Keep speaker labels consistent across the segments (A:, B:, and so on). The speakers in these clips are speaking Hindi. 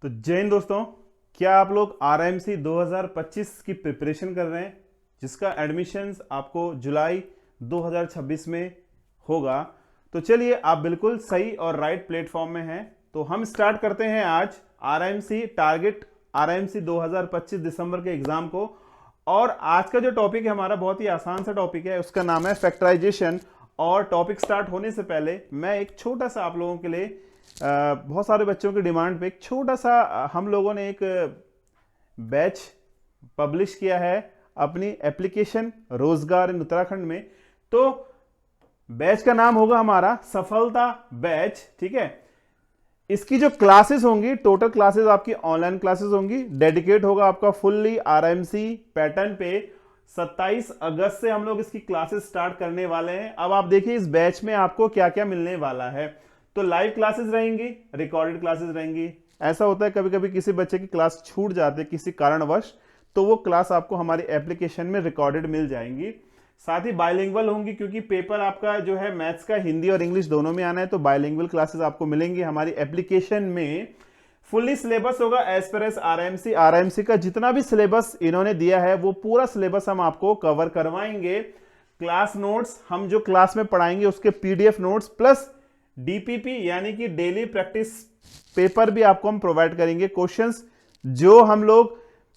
A: तो जय हिंद दोस्तों, क्या आप लोग RIMC 2025 की प्रिपरेशन कर रहे हैं जिसका एडमिशन्स आपको जुलाई 2026 में होगा। तो चलिए, आप बिल्कुल सही और राइट प्लेटफॉर्म में हैं। तो हम स्टार्ट करते हैं आज RIMC टारगेट RIMC 2025 दिसंबर के एग्जाम को। और आज का जो टॉपिक है हमारा बहुत ही आसान सा टॉपिक है, उसका नाम है फैक्टराइजेशन। और टॉपिक स्टार्ट होने से पहले मैं एक छोटा सा आप लोगों के लिए बहुत सारे बच्चों की डिमांड पे एक छोटा सा हम लोगों ने एक बैच पब्लिश किया है अपनी एप्लीकेशन रोजगार इन उत्तराखंड में। तो बैच का नाम होगा हमारा सफलता बैच, ठीक है। इसकी जो क्लासेस होंगी, टोटल क्लासेस आपकी ऑनलाइन क्लासेस होंगी, डेडिकेट होगा आपका फुल्ली RIMC पैटर्न पे। 27 अगस्त से हम लोग इसकी क्लासेस स्टार्ट करने वाले हैं। अब आप देखिए इस बैच में आपको क्या क्या मिलने वाला है। तो लाइव क्लासेस रहेंगी, रिकॉर्डेड क्लासेस रहेंगी। ऐसा होता है कभी कभी किसी बच्चे की क्लास छूट जाती है किसी कारणवश, तो वो क्लास आपको हमारी एप्लीकेशन में रिकॉर्डेड मिल जाएंगी। साथ ही बायलिंगुअल होंगी, क्योंकि पेपर आपका जो है मैथ्स का हिंदी और इंग्लिश दोनों में आना है, तो बायलिंगुअल क्लासेस आपको मिलेंगी हमारी एप्लीकेशन में। फुल्ली सिलेबस होगा एज पर एज RIMC का जितना भी सिलेबस इन्होंने दिया है वो पूरा सिलेबस हम आपको कवर करवाएंगे। क्लास नोट्स हम जो क्लास में पढ़ाएंगे उसके PDF नोट्स प्लस DPP यानी कि डेली प्रैक्टिस पेपर भी आपको हम प्रोवाइड करेंगे। क्वेश्चंस जो हम लोग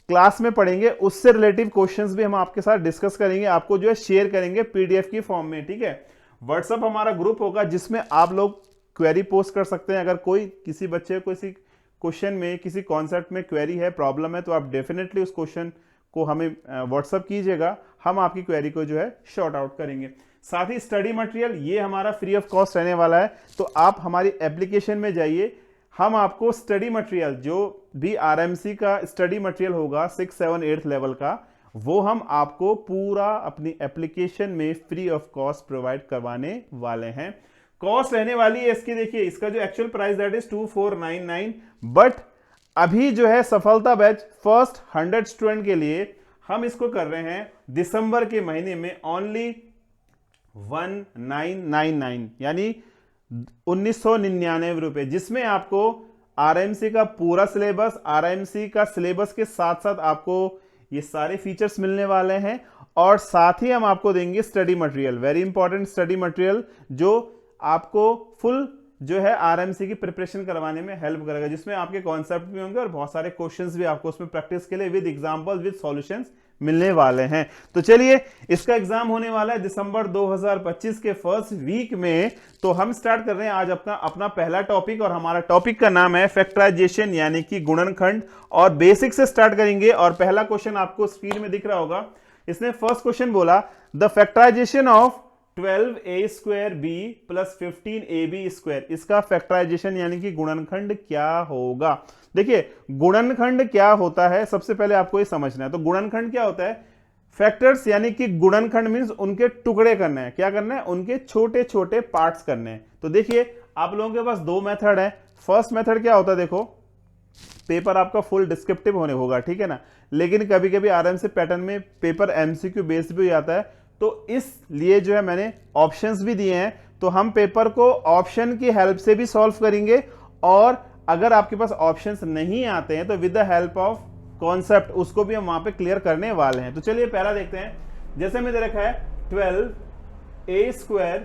A: क्लास में पढ़ेंगे उससे रिलेटिव क्वेश्चंस भी हम आपके साथ डिस्कस करेंगे, आपको जो है शेयर करेंगे PDF की फॉर्म में, ठीक है। व्हाट्सएप हमारा ग्रुप होगा जिसमें आप लोग क्वेरी पोस्ट कर सकते हैं। अगर कोई किसी बच्चे को किसी क्वेश्चन में किसी कॉन्सेप्ट में क्वेरी है, प्रॉब्लम है, तो आप डेफिनेटली उस क्वेश्चन को हमें व्हाट्सएप कीजिएगा, हम आपकी क्वेरी को जो है शॉर्ट आउट करेंगे। साथ ही स्टडी मटेरियल ये हमारा फ्री ऑफ कॉस्ट रहने वाला है, तो आप हमारी एप्लीकेशन में जाइए, हम आपको स्टडी मटेरियल जो भी RIMC का स्टडी मटेरियल होगा 6, 7, 8 लेवल का, वो हम आपको पूरा अपनी एप्लीकेशन में फ्री ऑफ कॉस्ट प्रोवाइड करवाने वाले हैं। कॉस्ट रहने वाली है इसकी, देखिए इसका जो actual price that is 2499, but अभी जो है सफलता बैच फर्स्ट 100 स्टूडेंट के लिए हम इसको कर रहे हैं दिसंबर के महीने में ओनली 1999 यानी 1999 रुपए, जिसमें आपको RIMC का पूरा सिलेबस, RIMC का सिलेबस के साथ साथ आपको ये सारे फीचर्स मिलने वाले हैं। और साथ ही हम आपको देंगे study material, very important study material, जो आपको फुल जो है RIMC की प्रिपरेशन करवाने में हेल्प करेगा, जिसमें आपके कॉन्सेप्ट भी होंगे और बहुत सारे क्वेश्चंस भी आपको उसमें प्रैक्टिस के लिए विद एग्जांपल विद सॉल्यूशंस मिलने वाले हैं। तो चलिए, इसका एग्जाम होने वाला है दिसंबर 2025 के फर्स्ट वीक में। तो हम स्टार्ट कर रहे हैं आज अपना पहला टॉपिक, और हमारा टॉपिक का नाम है फैक्टराइजेशन यानी कि गुणनखंड। और बेसिक से स्टार्ट करेंगे। और पहला क्वेश्चन आपको स्क्रीन में दिख रहा होगा। इसने फर्स्ट क्वेश्चन बोला, the factorization of 12a² plus 15ab², इसका फैक्टराइजेशन यानी कि गुणनखंड क्या होगा। देखिए गुणनखंड क्या होता है, सबसे पहले आपको ये समझना है। तो गुणनखंड क्या होता है, फैक्टर्स यानी कि गुणनखंड मींस उनके टुकड़े करने हैं। क्या करना है, उनके छोटे छोटे पार्ट्स करने हैं। तो देखिए आप लोगों के पास दो मेथड है। फर्स्ट मेथड क्या होता है, देखो पेपर आपका फुल डिस्क्रिप्टिव होने होगा, ठीक है ना, लेकिन कभी कभी RIMC पैटर्न में पेपर MCQ बेस्ड भी आता है, तो इसलिए जो है मैंने ऑप्शंस भी दिए हैं। तो हम पेपर को ऑप्शन की हेल्प से भी सॉल्व करेंगे, और अगर आपके पास ऑप्शंस नहीं आते हैं तो with the help of concept उसको भी हम वहां पे क्लियर करने वाले हैं। तो चलिए पहला देखते हैं। जैसे में दे रखा है 12a²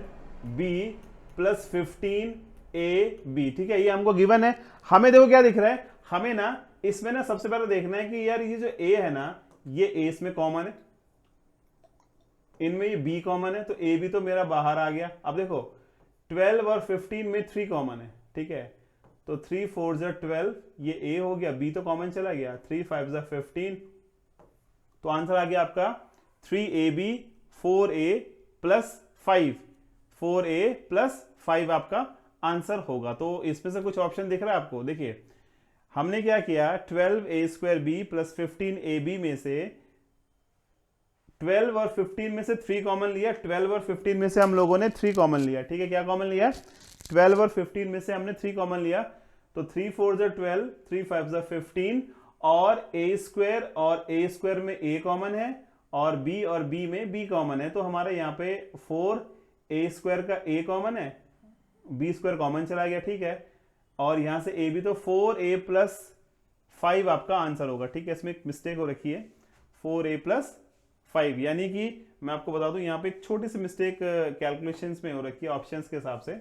A: प्लस 15ab, ठीक है, ये हमको गिवन है। हमें देखो क्या दिख रहा है, हमें ना इसमें ना सबसे पहले देखना है कि यार ये जो a है ना, ये a इसमें कॉमन है, इनमें ये b कॉमन है, तो a भी तो मेरा बाहर आ गया। अब देखो 12 और 15 में 3 कॉमन है, ठीक है, तो 3 4 12, ये a हो गया, b तो कॉमन चला गया, 3 5 15, तो आंसर आ गया आपका 3ab 4a plus 5, 4a plus 5 आपका आंसर होगा। तो इसमें से कुछ ऑप्शन दिख रहा है आपको। देखिए हमने क्या किया, 12a² प्लस 15ab में से 12 और 15 में से 3 कॉमन लिया, 12 और 15 में से हम लोगों ने 3 कॉमन लिया, ठीक है। क्या कॉमन लिया, 12 और 15 में से हमने 3 कॉमन लिया, तो 3 4 12, 3 5 15, और a² और a² में a कॉमन है, और b में b कॉमन है। तो हमारे यहाँ पे 4a² का a कॉमन है, b² कॉमन चला गया, ठीक है, और यहां से a भी तो 4a प्लस 5 आपका आंसर होगा। ठीक है, इसमें एक मिस्टेक हो रखी है 4a+5, यानी कि मैं आपको बता दूं यहाँ पे एक छोटी सी मिस्टेक कैलकुलेशंस में हो रखी है ऑप्शंस के हिसाब से।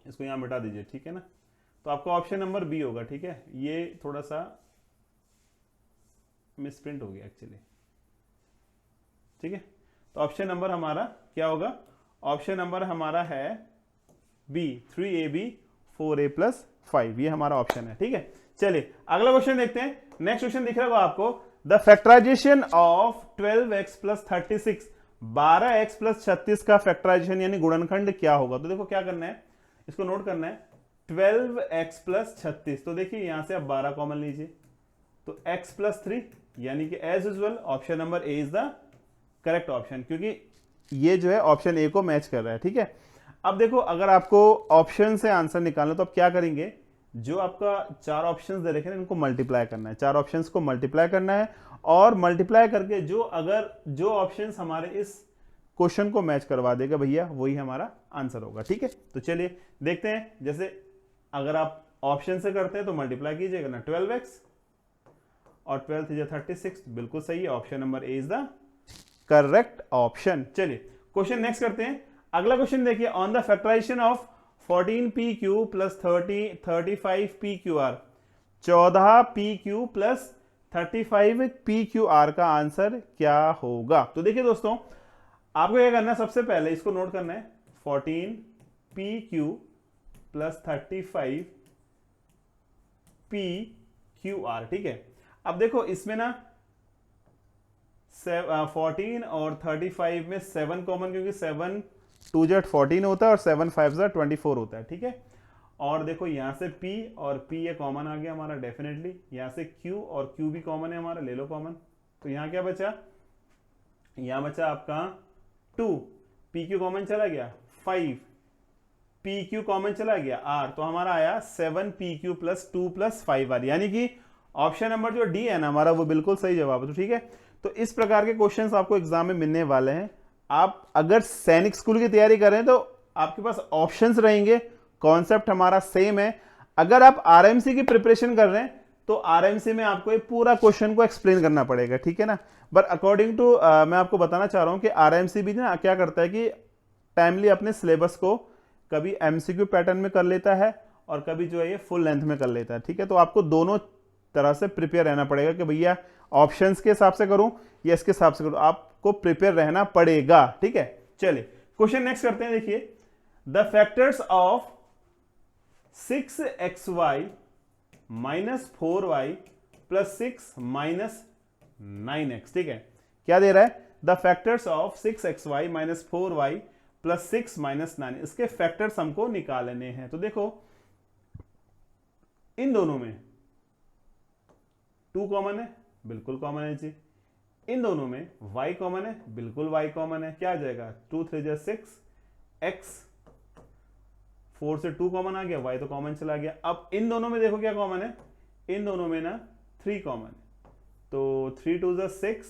A: इसको यहाँ मिटा दीजिए, ठीक है ना। तो आपका ऑप्शन नंबर बी होगा। ठीक है, ये थोड़ा सा मिसप्रिंट हो गया एक्चुअली। ठीक है, तो ऑप्शन नंबर हमारा क्या होगा? ऑप्शन नंबर हमारा है बी, 3ab 4a+5, ये हमारा ऑप्शन है। ठीक है, चलिए अगला क्वेश्चन देखते हैं। नेक्स्ट क्वेश्चन दिख रहा होगा आपको, the factorization of 12x + 36, 12x + 36 का फैक्टराइजेशन यानी गुणनखंड क्या होगा? तो देखो क्या करना है, इसको नोट करना है। 12x + 36, तो देखिए यहां से आप 12 कॉमन लीजिए, तो x + 3, यानी कि as usual option number A is the correct option, क्योंकि ये जो है ऑप्शन ए को मैच कर रहा है। ठीक है, अब देखो अगर आपको ऑप्शन से आंसर निकालना तो आप क्या करेंगे, जो आपका 4 ऑप्शंस दे रखे हैं इनको मल्टीप्लाई करना है, 4 ऑप्शंस को मल्टीप्लाई करना है, और मल्टीप्लाई करके जो ऑप्शंस हमारे इस क्वेश्चन को मैच करवा देगा भैया, वही हमारा आंसर होगा। ठीक है, तो चलिए देखते हैं। जैसे अगर आप ऑप्शन से करते हैं तो मल्टीप्लाई कीजिएगा ना, 12x और 12 3 36, बिल्कुल सही है, option number A is the correct option. चलिए क्वेश्चन नेक्स्ट करते हैं। अगला क्वेश्चन देखिए, on the factorization of 14pq + 35pqr, 14pq + 35pqr का आंसर क्या होगा? तो देखिए दोस्तों, आपको क्या करना है, सबसे पहले इसको नोट करना है, 14pq + 35pqr। ठीक है, अब देखो इसमें ना 14 और 35 में 7 कॉमन, क्योंकि 7 2 × 14 होता है और 7 5 × 24 होता है। ठीक है, और देखो यहां से p और p ये कॉमन आ गया हमारा डेफिनेटली, यहां से q और q भी कॉमन है हमारा, ले लो कॉमन। तो यहां क्या बचा, यहां बचा आपका 2, pq कॉमन चला गया, 5 pq कॉमन चला गया, r, तो हमारा आया 7pq + 2 + 5r, यानी कि ऑप्शन नंबर जो डी है ना हमारा, वो बिल्कुल सही जवाब है। तो ठीक है, तो इस प्रकार के क्वेश्चंस आपको एग्जाम में मिलने वाले हैं। आप अगर सैनिक स्कूल की तैयारी कर रहे हैं तो आपके पास ऑप्शंस रहेंगे, कॉन्सेप्ट हमारा सेम है। अगर आप आरएमसी की प्रिपरेशन कर रहे हैं तो आरएमसी में आपको ये पूरा क्वेश्चन को एक्सप्लेन करना पड़ेगा। ठीक है ना, बट अकॉर्डिंग टू मैं आपको बताना चाह रहा हूं कि आरएमसी भी ना क्या करता है कि टाइमली अपने सिलेबस को कभी एमसीक्यू पैटर्न में कर लेता है और कभी जो है ये फुल लेंथ में कर लेता है। ठीक है, तो आपको दोनों तरह से प्रिपेयर रहना पड़ेगा कि भैया ऑप्शंस के हिसाब से करूं या इसके हिसाब से करूं, आपको प्रिपेयर रहना पड़ेगा। ठीक है, चलिए क्वेश्चन नेक्स्ट करते हैं। देखिए, the factors of 6xy - 4y + 6 - 9x। ठीक है, क्या दे रहा है, the factors of 6xy - 4y + 6 - 9, इसके फैक्टर्स हमको निकालने हैं। तो देखो इन दोनों में 2 कॉमन है, बिल्कुल कॉमन है जी। इन दोनों में y कॉमन है, बिल्कुल y कॉमन है। क्या आ जाएगा, 2 3 6, x 4 से 2 कॉमन आ गया, y तो कॉमन चला गया। अब इन दोनों में देखो क्या कॉमन है, इन दोनों में ना 3 कॉमन है, तो 3 2 6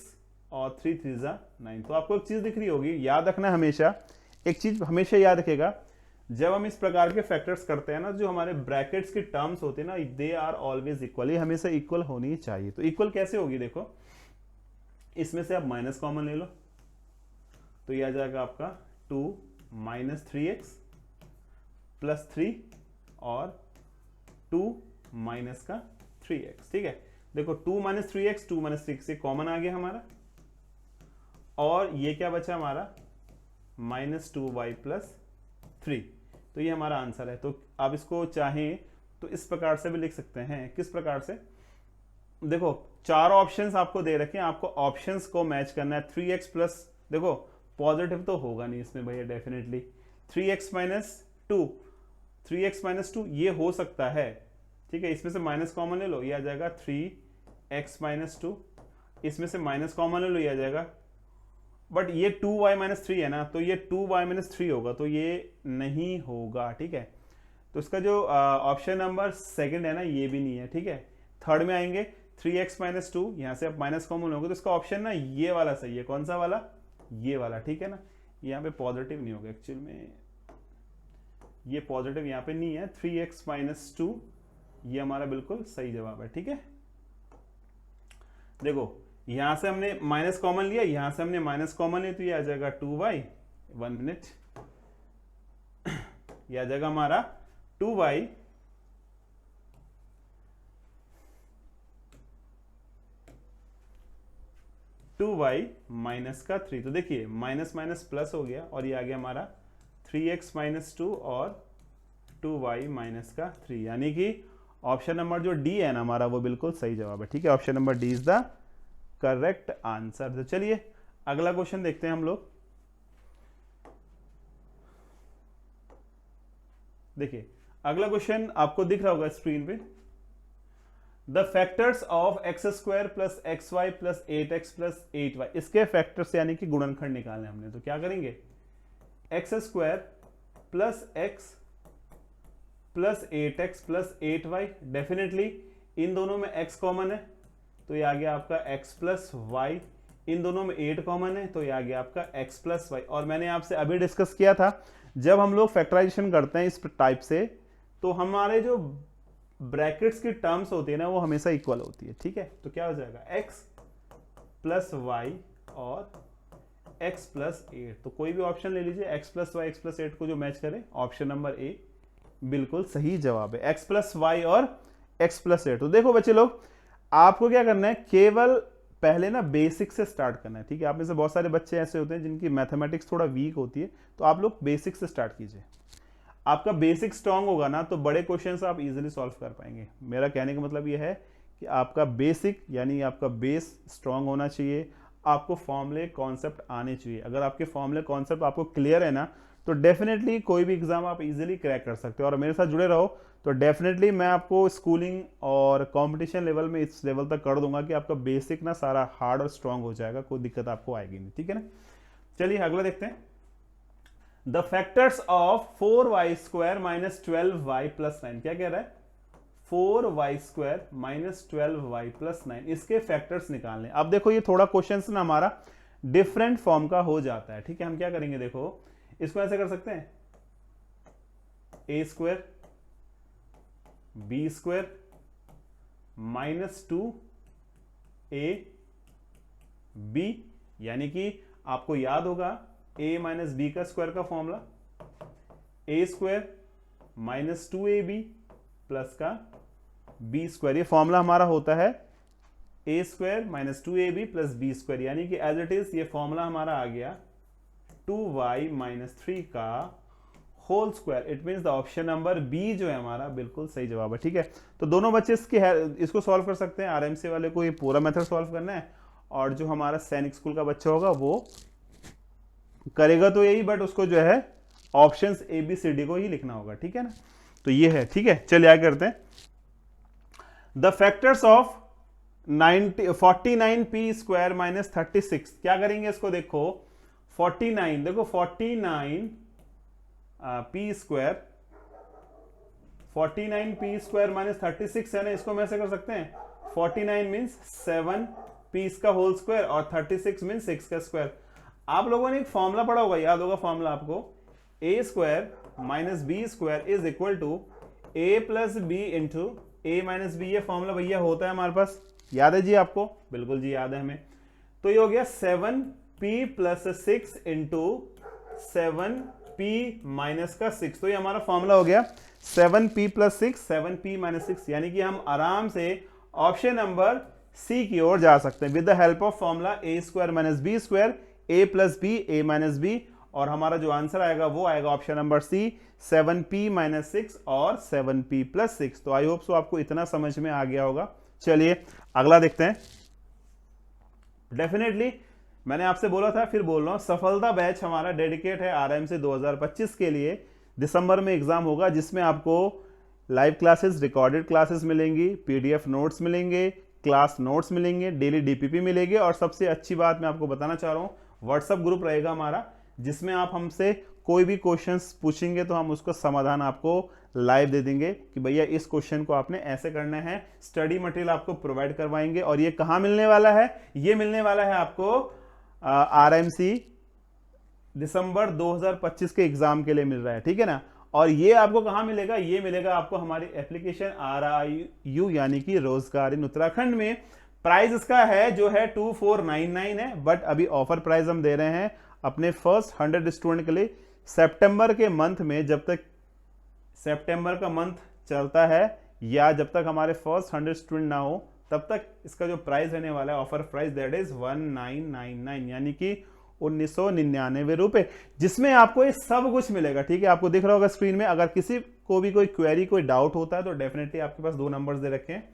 A: और 3 3 9। तो आपको एक चीज दिख रही होगी, याद रखना हमेशा, एक चीज हमेशा याद रखेगा, जब हम इस प्रकार के फैक्टर्स करते हैं ना, जो हमारे ब्रैकेट्स की टर्म्स होते हैं ना, दे आर ऑलवेज इक्वल, ये हमेशा इक्वल होनी चाहिए। तो इक्वल कैसे होगी, देखो इसमें से आप माइनस कॉमन ले लो, तो ये आ जाएगा आपका 2 - 3x + 3 और 2 - 3x। ठीक है, देखो 2 - 3x 2 - 3x से कॉमन आ गया हमारा, और ये क्या बचा हमारा -2y + 3, तो ये हमारा आंसर है। तो आप इसको चाहें तो इस प्रकार से भी लिख सकते हैं। किस प्रकार से, देखो 4 ऑप्शंस आपको दे रखे हैं, आपको ऑप्शंस को मैच करना है। 3x प्लस, देखो पॉजिटिव तो होगा नहीं इसमें भैया डेफिनेटली, 3x - 2, 3x - 2 ये हो सकता है। ठीक है, इसमें से माइनस कॉमन ले लो, ये आ जाएगा 3x - 2, इसमें से माइनस कॉमन ले लो, ये आ जाएगा, बट ये 2y - 3 है ना, तो ये 2y - 3 होगा, तो ये नहीं होगा। ठीक है, तो इसका जो ऑप्शन नंबर सेकंड है ना, ये भी नहीं है। ठीक है, थर्ड में आएंगे 3x - 2, यहां से आप माइनस कॉमन लोगे, तो इसका ऑप्शन ना ये वाला सही है। कौन सा वाला, ये वाला। ठीक है ना, यहाँ पे पॉजिटिव नहीं होगा एक्चुअल में, ये पॉजिटिव यहाँ पे नहीं है। 3x - 2 ये हमारा बिल्कुल सही जवाब है। ठीक है, देखो यहां से हमने माइनस कॉमन लिया, यहां से हमने माइनस कॉमन लिया, तो ये आ जाएगा 2y, 1 मिनट, ये आ जाएगा हमारा 2y माइनस का 3। तो देखिए माइनस माइनस प्लस हो गया और ये आ गया हमारा 3x माइनस 2 और 2y माइनस का 3, यानी कि ऑप्शन नंबर जो डी है ना हमारा वो बिल्कुल सही जवाब है। ठीक है, option number D is the correct answer. तो चलिए अगला क्वेश्चन देखते हैं हम लोग। देखिए अगला क्वेश्चन आपको दिख रहा होगा स्क्रीन पे। The factors of x square plus x y plus 8x plus 8y, इसके फैक्टर्स यानी कि गुणनखंड निकालने हमने, तो क्या करेंगे, x square plus x plus 8x plus 8y, definitely in दोनों में x कॉमन है तो ये आ गया आपका x प्लस वाई, इन दोनों में 8 कॉमन है तो ये आ गया आपका x प्लस वाई। और मैंने आपसे अभी डिस्कस किया था जब हम लोग फैक्टराइजेशन करते हैं इस टाइप से तो हमारे जो ब्रैकेट्स की टर्म्स होती है ना वो हमेशा इक्वल होती है। ठीक है, तो क्या हो जाएगा x प्लस वाई और x प्लस 8, तो कोई भी ऑप्शन ले लीजिए x plus y x plus 8 को जो मैच करे, ऑप्शन नंबर ए बिल्कुल सही जवाब है, x प्लस वाई और x प्लस 8। तो देखो बच्चे लोग आपको क्या करना है, केवल पहले ना बेसिक से स्टार्ट करना है। ठीक है, आप में से बहुत सारे बच्चे ऐसे होते हैं जिनकी मैथमेटिक्स थोड़ा वीक होती है, तो आप लोग बेसिक से स्टार्ट कीजिए। आपका बेसिक स्ट्रांग होगा ना तो बड़े क्वेश्चंस आप इजीली सॉल्व कर पाएंगे। मेरा कहने का मतलब यह है कि आपका बेसिक यानी आपका बेस स्ट्रांग होना चाहिए, आपको फॉर्मूले कॉन्सेप्ट आने चाहिए। अगर आपके फॉर्मूले कॉन्सेप्ट आपको क्लियर है ना तो डेफिनेटली कोई भी एग्जाम आप इजीली क्रैक कर सकते हो। और मेरे साथ जुड़े रहो तो डेफिनेटली मैं आपको स्कूलिंग और कंपटीशन लेवल में इस लेवल तक कर दूंगा कि आपका बेसिक ना सारा हार्ड और स्ट्रांग हो जाएगा, कोई दिक्कत आपको आएगी नहीं। ठीक है ना, चलिए अगला देखते हैं। The factors of 4y square minus 12y plus 9, क्या कह रहा है, 4y square minus 12y plus 9, इसके फैक्टर्स निकालने। अब देखो ये थोड़ा क्वेश्चन ना हमारा डिफरेंट फॉर्म का हो जाता है। ठीक है, हम क्या करेंगे, देखो इसको ऐसे कर सकते हैं, a square b square minus 2ab, यानी कि आपको याद होगा a माइनस बी का स्क्वायर का formula, a square minus 2ab plus का b स्क्वायर, ये फॉर्मूला हमारा होता है a square minus 2ab plus b square, यानी कि एज इट इज ये फॉर्मूला हमारा आ गया 2y माइनस 3 का whole square. It means the option number B जो है हमारा बिल्कुल सही जवाब है। ठीक है, तो दोनों बच्चे इसको सॉल्व कर सकते हैं। आरएमसी वाले को ये पूरा मेथड सॉल्व करना है और जो हमारा सैनिक स्कूल का बच्चा होगा वो करेगा तो यही, बट उसको जो है options A B C D को ही लिखना होगा। ठीक है ना, तो ये है। ठीक है, चलिए आगे करते हैं। The factors of 49p square minus 36, क्या करेंगे इसको, देखो 49, देखो 49 p square, 49p square minus 36 है ना, इसको हम ऐसे कर सकते हैं 49 मीन्स 7p का होल स्क्वायर और 36 मीन्स 6 का स्क्वायर। आप लोगों ने एक फॉर्मूला पढ़ा होगा, याद होगा फॉर्मूला आपको, a square minus b square is equal to a plus b into a minus b. ये फॉर्मूला भैया होता है हमारे पास, याद है जी आपको, बिल्कुल जी याद है हमें। तो ये हो गया 7p plus 6 into 7p minus का 6, तो ये हमारा फॉर्मूला हो गया 7p प्लस 6 7p माइनस 6, यानी कि हम आराम से ऑप्शन नंबर सी की ओर जा सकते हैं with the help of formula a square minus b square a plus b a minus b, और हमारा जो आंसर आएगा वो आएगा option number C 7p minus 6 और 7p प्लस 6। तो आई होप सो आपको इतना समझ में आ गया होगा। चलिए अगला देखते हैं। डेफिनेटली मैंने आपसे बोला था, फिर बोल रहा हूं, सफलता बैच हमारा डेडिकेट है आरएमसी 2025 के लिए। दिसंबर में एग्जाम होगा जिसमें आपको लाइव क्लासेस, रिकॉर्डेड क्लासेस मिलेंगी, पीडीएफ नोट्स मिलेंगे, क्लास नोट्स मिलेंगे, डेली डीपीपी मिलेगी, और सबसे अच्छी बात मैं आपको बताना चाह रहा हूं, व्हाट्सएप ग्रुप रहेगा हमारा जिसमें आप हमसे कोई भी क्वेश्चंस पूछेंगे तो हम उसका समाधान आपको लाइव दे देंगे कि भैया इस क्वेश्चन को आपने ऐसे करना है। स्टडी मटेरियल आपको प्रोवाइड करवाएंगे, और ये कहाँ मिलने वाला है, ये मिलने वाला है आपको आरएमसी दिसंबर 2025 के एग्जाम के लिए मिल रहा है। ठीक है ना, और ये आपको कहाँ मिलेगा, ये मिलेगा आपको हमारी एप्लीकेशन RIU यानी कि रोजगार इन उत्तराखंड में। प्राइस इसका है जो है 2499 है, बट अभी ऑफर प्राइस हम दे रहे हैं अपने फर्स्ट 100 स्टूडेंट के लिए सितंबर के मंथ में, जब तक सितंबर का मंथ चलता है या जब तक हमारे फर्स्ट 100 स्टूडेंट ना हो तब तक इसका जो प्राइस रहने वाला है ऑफर प्राइस दैट इज 1999 यानी कि 1999 रुपए, जिसमें आपको ये सब कुछ मिलेगा। ठीक है, आपको दिख रहा होगा स्क्रीन में। अगर किसी को भी कोई क्वेरी कोई डाउट होता है तो डेफिनेटली आपके पास 2 नंबर्स दे रखे हैं,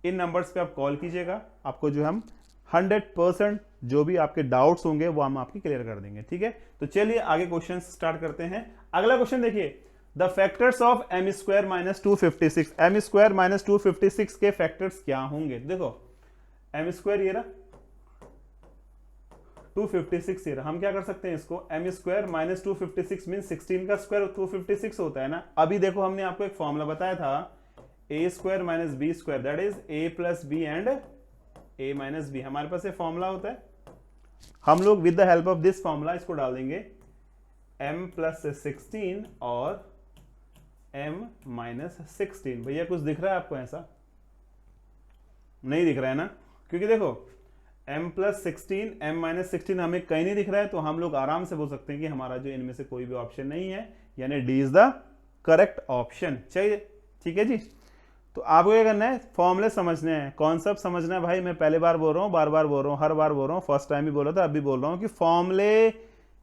A: इन नंबर्स पे आप कॉल कीजिएगा, आपको जो हम 100% जो भी आपके डाउट्स होंगे वो हम आपकी क्लियर कर देंगे। ठीक है, तो चलिए आगे क्वेश्चन स्टार्ट करते हैं। अगला क्वेश्चन देखिए, the factors of m square minus 256, m square minus 256 के फैक्टर्स क्या होंगे। देखो m स्क्वायर ये रहा, 256 ये रहा, हम क्या कर सकते हैं इसको m स्क्वायर माइनस 256 मीन 16 का स्क्वायर 256 होता है ना। अभी देखो हमने आपको एक फॉर्मूला बताया था a square minus b square that is a plus b and a minus b, हमारे पास ये फॉर्मूला होता है। हम लोग with the help of this formula इसको डाल देंगे m प्लस 16 और m माइनस 16। भैया कुछ दिख रहा है आपको, ऐसा नहीं दिख रहा है ना, क्योंकि देखो m प्लस 16 m माइनस 16 हमें कहीं नहीं दिख रहा है, तो हम लोग आराम से बोल सकते हैं कि हमारा जो इनमें से कोई भी ऑप्शन नहीं है, यानी D is the correct option. चाहिए, ठीक है जी। तो आपको क्या करना है, फॉर्मूले समझने हैं, कॉन्सेप्ट समझना है। भाई मैं पहले बार बोल रहा हूँ, बार बार बोल रहा हूँ, हर बार बोल रहा हूँ, फर्स्ट टाइम भी बोला था, अभी बोल रहा हूँ कि फॉर्मूले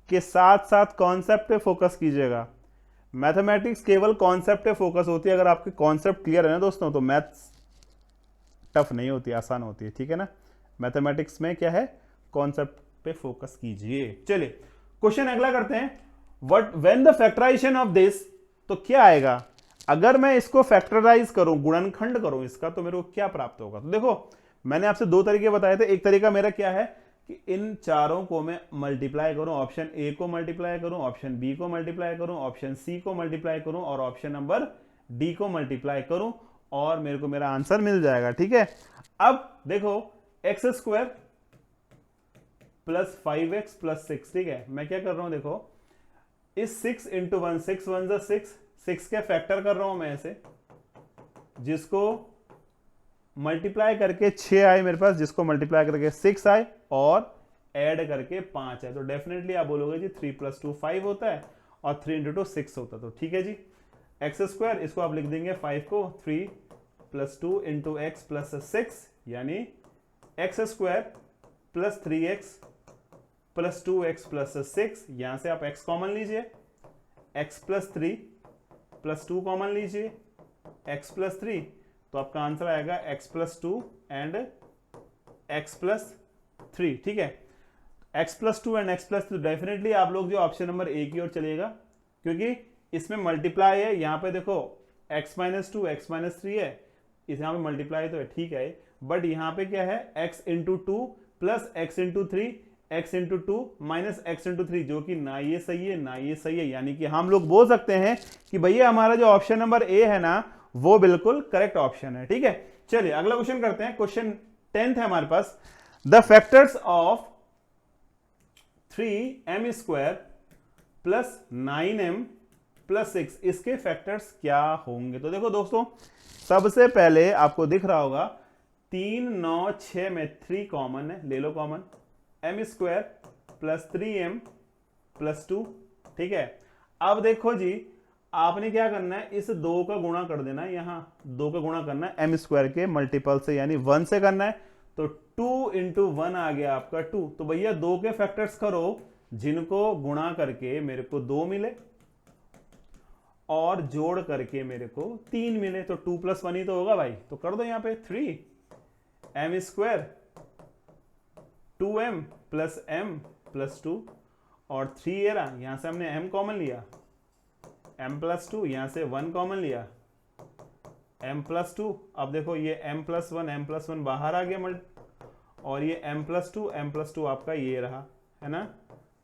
A: के साथ साथ कॉन्सेप्ट पे फोकस कीजिएगा। मैथमेटिक्स केवल कॉन्सेप्ट पे फोकस होती है। अगर आपके कॉन्सेप्ट क्लियर है ना दोस्तों, तो मैथ्स टफ नहीं होती, आसान होती है। ठीक है ना, मैथमेटिक्स में क्या है, कॉन्सेप्ट पे फोकस कीजिए। चलिए क्वेश्चन अगला करते हैं, what when the factorization of this, तो क्या आएगा अगर मैं इसको फैक्टराइज करूं, गुणनखंड करूं इसका, तो मेरे को क्या प्राप्त होगा। तो देखो मैंने आपसे 2 तरीके बताए थे। एक तरीका मेरा क्या है कि इन चारों को मैं मल्टीप्लाई करूं, ऑप्शन ए को मल्टीप्लाई करूं, ऑप्शन बी को मल्टीप्लाई करूं, ऑप्शन सी को मल्टीप्लाई करूं और ऑप्शन नंबर डी को मल्टीप्लाई करूं और मेरे को मेरा आंसर मिल जाएगा। ठीक है, अब देखो x square plus 5x plus 6, ठीक है, मैं क्या कर रहा हूं, देखो इस 6 इंटू 1, 6 1 जा 6 के फैक्टर कर रहा हूं मैं ऐसे, जिसको मल्टीप्लाई करके 6 आए मेरे पास, जिसको मल्टीप्लाई करके 6 आए और ऐड करके 5 है, तो डेफिनेटली आप बोलोगे जी 3 + 2 5 होता है और 3 × 2 6 होता है। तो ठीक है जी, एक्स स्क्वायर इसको आप लिख देंगे 5 को 3 + 2 × x + 6 यानी x square plus 3x plus 2x plus 6, यहां से आप x कॉमन लीजिए, x प्लस 3 प्लस 2 कॉमन लीजिए, x प्लस 3, तो आपका आंसर आएगा x plus 2 and x plus 3। ठीक है, x plus 2 and x plus 3, definitely आप लोग जो ऑप्शन नंबर ए की ओर चलेगा, क्योंकि इसमें मल्टीप्लाई है। यहाँ पे देखो x माइनस 2 x माइनस 3 है, इस यहाँ पे मल्टीप्लाई तो है, ठीक है, बट यहाँ पे क्या है x into 2 plus x into 3 x into 2 minus x into 3, जो कि ना ये सही है ना ये सही है, यानी कि हम लोग बोल सकते हैं कि भैया हमारा जो ऑप्शन नंबर ए है ना वो बिल्कुल करेक्ट ऑप्शन है। ठीक है, चलिए अगला क्वेश्चन करते हैं। क्वेश्चन 10th है हमारे पास, the factors of 3m square plus 9m plus 6, इसके फैक्टर्स क्या होंगे। तो देखो दोस्तों, सबसे पहले आपको दिख रहा होगा 3 9 6 में 3 कॉमन है, ले लो common, m square plus 3m plus 2। ठीक है, अब देखो जी आपने क्या करना है, इस 2 का गुणा कर देना है, यहां 2 का गुणा करना है m स्क्वायर के मल्टीपल से यानी 1 से करना है, तो 2 इंटू 1 आ गया आपका 2। तो भैया 2 के फैक्टर्स करो जिनको गुणा करके मेरे को 2 मिले और जोड़ करके मेरे को 3 मिले, तो 2 + 1 ही तो होगा भाई, तो कर दो यहां पे 3m square 2m plus m plus 2 और 3 ये रहा, यहां से हमने m कॉमन लिया, m प्लस 2, यहां से 1 कॉमन लिया, m प्लस 2, अब देखो ये m प्लस 1 बाहर आ गया और ये m प्लस 2 आपका ये रहा, है ना।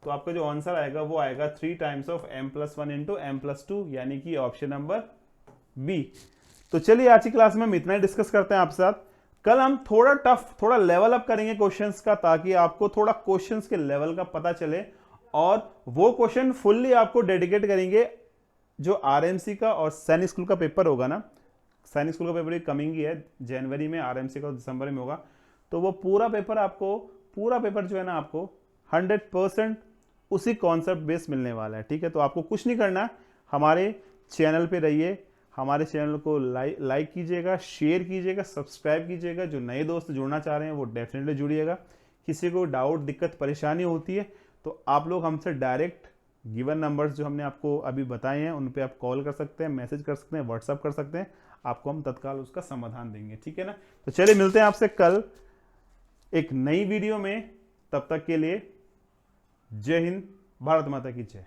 A: तो आपका जो आंसर आएगा वो आएगा 3 times of m plus 1 into m plus 2, यानी कि ऑप्शन नंबर बी। तो चलिए आज की क्लास में हम इतना ही डिस्कस करते हैं आपके साथ। कल हम थोड़ा टफ, थोड़ा लेवल अप करेंगे क्वेश्चंस का, ताकि आपको थोड़ा क्वेश्चंस के लेवल का पता चले और वो क्वेश्चन फुल्ली आपको डेडिकेट करेंगे जो आरएमसी का और सैनिक स्कूल का पेपर होगा ना, सैनिक स्कूल का पेपर भी कमिंग ही है, जनवरी में, आरएमसी का दिसंबर में होगा। तो वो पूरा पेपर जो है ना आपको 100% उसी कॉन्सेप्ट बेस मिलने वाला है। ठीक है, तो आपको कुछ नहीं करना, हमारे चैनल पे रहिए, हमारे चैनल को लाइक कीजिएगा, शेयर कीजिएगा, सब्सक्राइब कीजिएगा। जो नए दोस्त जुड़ना चाह रहे हैं वो डेफिनेटली जुड़िएगा। किसी को डाउट, दिक्कत, परेशानी होती है तो आप लोग हमसे डायरेक्ट गिवन नंबर्स जो हमने आपको अभी बताए हैं उन पे आप कॉल कर सकते हैं, मैसेज कर सकते हैं, व्हाट्सअप कर सकते हैं, आपको हम तत्काल उसका समाधान देंगे। ठीक है ना, तो चलिए मिलते हैं आपसे कल एक नई वीडियो में। तब तक के लिए जय हिंद, भारत माता की जय।